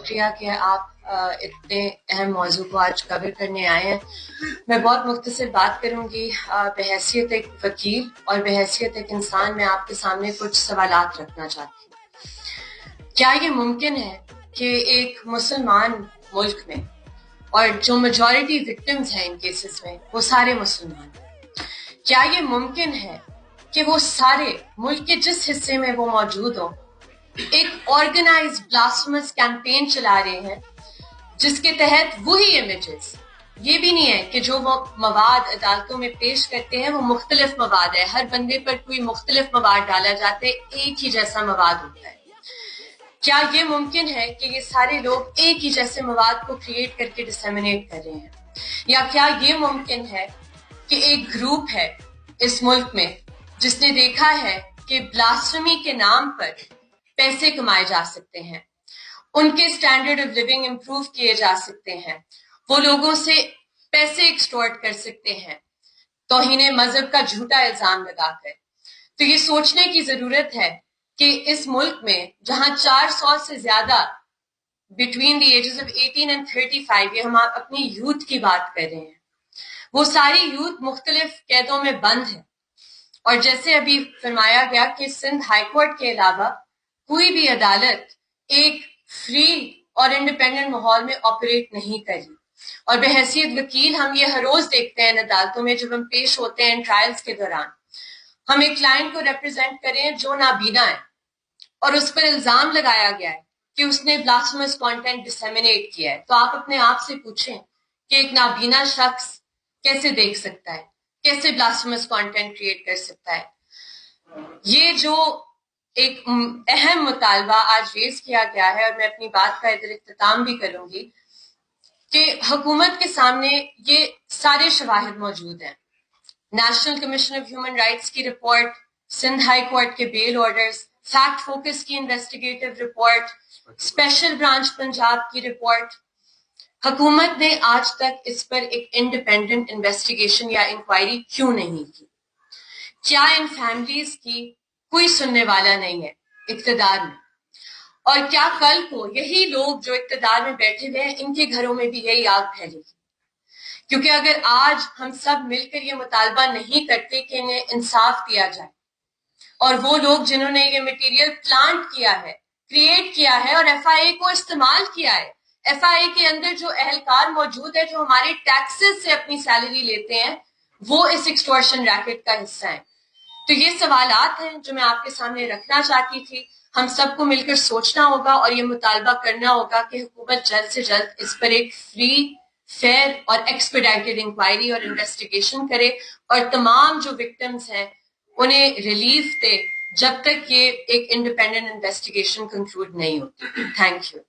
شکریہ کہ آپ اتنے اہم موضوع کو آج کور کرنے آئے ہیں. میں بہت مختصر بات کروں گی. بحیثیت ایک وکیل اور بحیثیت ایک انسان میں آپ کے سامنے کچھ سوالات رکھنا چاہتی ہوں. کیا یہ ممکن ہے کہ ایک مسلمان ملک میں اور جو میجورٹی وکٹمز ہیں ان کیسز میں وہ سارے مسلمان ہیں، کیا یہ ممکن ہے کہ وہ سارے ملک کے جس حصے میں وہ موجود ہوں ایک آرگنائز بلاسفیمس کیمپین چلا رہے ہیں جس کے تحت وہی امیجز، یہ بھی نہیں ہے کہ جو وہ مواد عدالتوں میں پیش کرتے ہیں وہ مختلف مواد ہے، ہر بندے پر کوئی مختلف مواد ڈالا جاتا ہے، ایک ہی جیسا مواد ہوتا ہے. کیا یہ ممکن ہے کہ یہ سارے لوگ ایک ہی جیسے مواد کو کریٹ کر کے ڈسیمینیٹ کر رہے ہیں؟ یا کیا یہ ممکن ہے کہ ایک گروپ ہے اس ملک میں جس نے دیکھا ہے کہ بلاسفیمی کے نام پر پیسے کمائے جا سکتے ہیں، ان کے اسٹینڈرڈ آف لیونگ امپروو کیے جا سکتے ہیں، وہ لوگوں سے پیسے ایکسٹورٹ کر سکتے ہیں توہین مذہب کا جھوٹا الزام لگا کر؟ تو یہ سوچنے کی ضرورت ہے کہ اس ملک میں جہاں 400 سے زیادہ between the ages of 18 and 35، یہ ہم اپنی یوتھ کی بات کر رہے ہیں، وہ ساری یوتھ مختلف قیدوں میں بند ہے. اور جیسے ابھی فرمایا گیا کہ سندھ ہائی کورٹ کے علاوہ کوئی بھی عدالت ایک فری اور انڈیپینڈنٹ ماحول میں آپریٹ نہیں کری. اور بحیثیت وکیل ہم یہ ہر روز دیکھتے ہیں عدالتوں میں جب ہم پیش ہوتے ہیں ٹرائلز کے دوران، ہم ایک کلائنٹ کو ریپرزینٹ کریں جو نابینا ہے اور اس پر الزام لگایا گیا ہے کہ اس نے بلاسفیمس کانٹینٹ ڈسیمینیٹ کیا ہے. تو آپ اپنے آپ سے پوچھیں کہ ایک نابینا شخص کیسے دیکھ سکتا ہے، کیسے بلاسفیمس کانٹینٹ کریٹ کر سکتا ہے؟ یہ جو ایک اہم مطالبہ آج ریز کیا گیا ہے، اور میں اپنی بات کا ادھر اختتام بھی کروں گی، کہ حکومت کے سامنے یہ سارے شواہد موجود ہیں. National commission of human rights کی رپورٹ، سندھ ہائی کورٹ کے بیل آرڈرز، فیکٹ فوکس کی investigative report, special branch Punjab کی رپورٹ. حکومت نے آج تک اس پر ایک انڈیپینڈنٹ انویسٹیگیشن یا انکوائری کیوں نہیں کی؟ کیا ان فیملیز کی کوئی سننے والا نہیں ہے اقتدار میں؟ اور کیا کل کو یہی لوگ جو اقتدار میں بیٹھے ہوئے ہیں ان کے گھروں میں بھی یہی آگ پھیلے گی؟ کیونکہ اگر آج ہم سب مل کر یہ مطالبہ نہیں کرتے کہ انہیں انصاف دیا جائے، اور وہ لوگ جنہوں نے یہ مٹیریل پلانٹ کیا ہے، کریٹ کیا ہے اور ایف آئی اے کو استعمال کیا ہے، ایف آئی اے کے اندر جو اہلکار موجود ہے جو ہمارے ٹیکسز سے اپنی سیلری لیتے ہیں، وہ اس ایکسٹورشن ریکٹ کا حصہ ہیں. تو یہ سوالات ہیں جو میں آپ کے سامنے رکھنا چاہتی تھی. ہم سب کو مل کر سوچنا ہوگا اور یہ مطالبہ کرنا ہوگا کہ حکومت جلد سے جلد اس پر ایک فری، فیئر اور ایکسپیڈائٹڈ انکوائری اور انویسٹیگیشن کرے، اور تمام جو وکٹمز ہیں انہیں ریلیف دے جب تک یہ ایک انڈیپینڈنٹ انویسٹیگیشن کنکلوڈ نہیں ہوتی. Thank you.